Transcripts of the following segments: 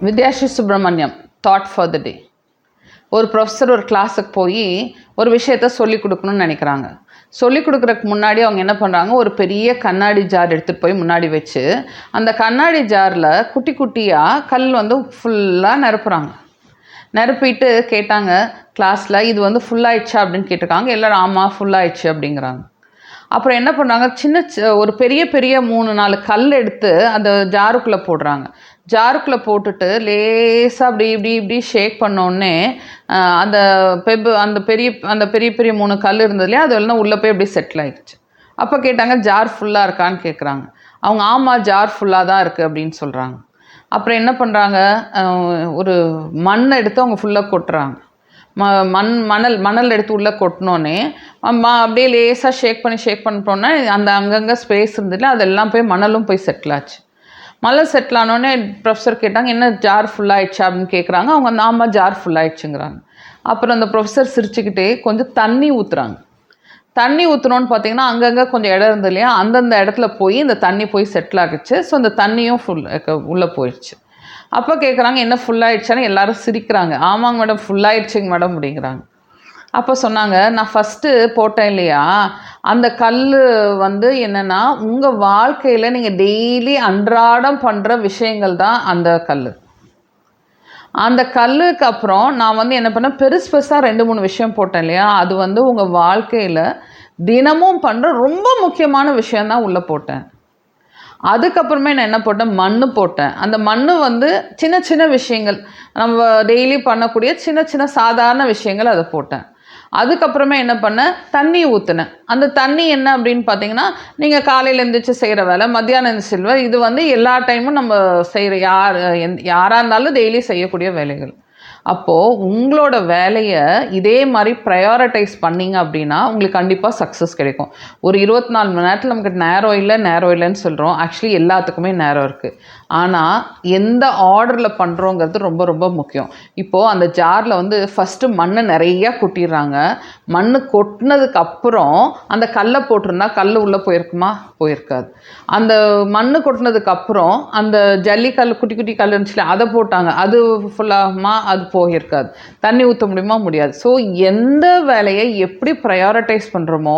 Vidyasri Subramaniam thought for the day. ஒரு professor ஒரு கிளாஸுக்கு போய் ஒரு விஷயத்த சொல்லிக் கொடுக்கணும்னு நினைக்கிறாங்க. சொல்லிக் கொடுக்குறதுக்கு முன்னாடி அவங்க என்ன பண்ணுறாங்க, ஒரு பெரிய கண்ணாடி ஜார் எடுத்துகிட்டு போய் முன்னாடி வச்சு அந்த கண்ணாடி ஜாரில் குட்டி குட்டியாக கல் ஃபுல்லாக நிரப்புறாங்க. நிரப்பிட்டு கேட்டாங்க கிளாஸில், இது ஃபுல்லாகிடுச்சா அப்படின்னு கேட்டிருக்காங்க. எல்லோரும் ஆமாம் ஃபுல்லாகிடுச்சு அப்படிங்கிறாங்க. அப்புறம் என்ன பண்ணுறாங்க, ஒரு பெரிய 3-4 கல் எடுத்து அந்த ஜாருக்குள்ளே போடுறாங்க. ஜாருக்குள்ளே போட்டுட்டு லேசாக இப்படி ஷேக் பண்ணோடனே அந்த பெரிய 3 கல் இருந்தது இல்லையா, அது எல்லாம் உள்ளே போய் அப்படியே செட்டில் ஆகிடுச்சு. அப்போ கேட்டாங்க ஜார் ஃபுல்லாக இருக்கான்னு கேட்குறாங்க. அவங்க ஆமாம் ஜார் ஃபுல்லாக தான் இருக்குது அப்படின்னு சொல்கிறாங்க. அப்புறம் என்ன பண்ணுறாங்க, ஒரு மண்ணை எடுத்து அவங்க ஃபுல்லாக கொட்டுறாங்க. மணல் எடுத்து உள்ளே கொட்டினோன்னே அப்படியே லேசாக ஷேக் பண்ணிட்டோன்னே அந்த அங்கங்கே ஸ்பேஸ் இருந்துட்டு அதெல்லாம் போய் மணலும் போய் செட்டில் ஆச்சு. மணல் செட்டில் ஆனோடனே ப்ரொஃபஸர் கேட்டாங்க, என்ன ஜார் ஃபுல்லாகிடுச்சா அப்படின்னு கேட்குறாங்க. அவங்க ஆமாம் ஜார் ஃபுல்லாகிடுச்சுங்கிறாங்க. அப்புறம் அந்த ப்ரொஃபஸர் சிரிச்சுக்கிட்டே கொஞ்சம் தண்ணி ஊற்றுறாங்க. தண்ணி ஊற்றுனோன்னு பார்த்தீங்கன்னா அங்கங்கே கொஞ்சம் இடம் இருந்தது இல்லையா, அந்தந்த இடத்துல போய் இந்த தண்ணி போய் செட்டில் ஆகிடுச்சு. ஸோ அந்த தண்ணியும் உள்ளே போயிடுச்சு. அப்போ கேட்குறாங்க, என்ன ஃபுல்லாகிடுச்சான்னு எல்லாரும் சிரிக்கிறாங்க. ஆமாங்க மேடம் ஃபுல்லாகிடுச்சிங்க மேடம் அப்படிங்கிறாங்க. அப்போ சொன்னாங்க, நான் ஃபஸ்ட்டு போட்டேன் இல்லையா, அந்த கல் என்னென்னா உங்கள் வாழ்க்கையில் நீங்கள் டெய்லி அன்றாடம் பண்ணுற விஷயங்கள் தான் அந்த கல். அந்த கல்லுக்கு அப்புறம் நான் என்ன பண்ணேன், பெருசாக 2-3 விஷயம் போட்டேன் இல்லையா, அது உங்கள் வாழ்க்கையில் தினமும் பண்ணுற ரொம்ப முக்கியமான விஷயந்தான் உள்ளே போட்டேன். அதுக்கப்புறமே நான் என்ன போட்டேன், மண் போட்டேன். அந்த மண் சின்ன சின்ன விஷயங்கள், நம்ம டெய்லி பண்ணக்கூடிய சின்ன சாதாரண விஷயங்கள் அதை போட்டேன். அதுக்கப்புறமே என்ன பண்ணேன், தண்ணி ஊற்றுனேன். அந்த தண்ணி என்ன அப்படின்னு பார்த்தீங்கன்னா, நீங்கள் காலையில் எழுந்திரிச்சு செய்கிற வேலை, மத்தியானம் எழுந்திரிச்சு இது எல்லா டைமும் நம்ம செய்கிற யாராக இருந்தாலும் டெய்லி செய்யக்கூடிய வேலைகள். அப்போது உங்களோட வேலையை இதே மாதிரி ப்ரையாரிட்டைஸ் பண்ணிங்க அப்படின்னா உங்களுக்கு கண்டிப்பாக சக்ஸஸ் கிடைக்கும். ஒரு 24 மணி நேரத்தில் நமக்கு நேரம் இல்லைன்னு சொல்கிறோம். ஆக்சுவலி எல்லாத்துக்குமே நேரம் இருக்குது. ஆனால் எந்த ஆர்டரில் பண்ணுறோங்கிறது ரொம்ப ரொம்ப முக்கியம். இப்போது அந்த ஜாரில் ஃபஸ்ட்டு மண்ணை நிறையா கொட்டிடுறாங்க. மண் கொட்டினதுக்கு அப்புறம் அந்த கல்லை போட்டிருந்தா கல் உள்ளே போயிருக்குமா, போயிருக்காது. அந்த மண் கொட்டினதுக்கப்புறம் அந்த ஜல்லிக்கல் குட்டி கல் இருந்துச்சுல அதை போட்டாங்க, அது ஃபுல்லாகுமா, அது போயிருக்காது. தண்ணி ஊற்ற முடியுமா, முடியாது. ஸோ எந்த வேலையை எப்படி ப்ரையாரிட்டைஸ் பண்ணுறோமோ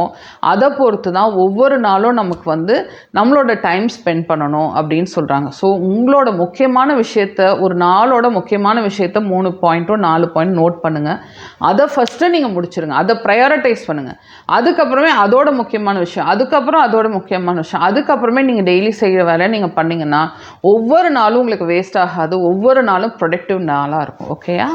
அதை பொறுத்து தான் ஒவ்வொரு நாளும் நமக்கு நம்மளோட டைம் ஸ்பெண்ட் பண்ணணும் அப்படின்னு சொல்கிறாங்க. ஸோ உங்களோட முக்கியமான விஷயத்த, ஒரு நாளோட முக்கியமான விஷயத்த 3 பாயிண்ட்டோ 4 பாயிண்ட் நோட் பண்ணுங்கள். அதை ஃபஸ்ட்டு நீங்கள் முடிச்சுருங்க. அதை ப்ரையாரிட்டைஸ் பண்ணுங்கள். அதுக்கப்புறமே அதோட முக்கியமான விஷயம், அதுக்கப்புறம் அதோட முக்கியமான விஷயம், அதுக்கப்புறமே நீங்கள் டெய்லி செய்கிற வேலையை நீங்கள் பண்ணிங்கன்னா ஒவ்வொரு நாளும் உங்களுக்கு வேஸ்ட் ஆகாது. ஒவ்வொரு நாளும் ப்ரொடக்டிவ் நாளாக இருக்கும். ஓகேயா?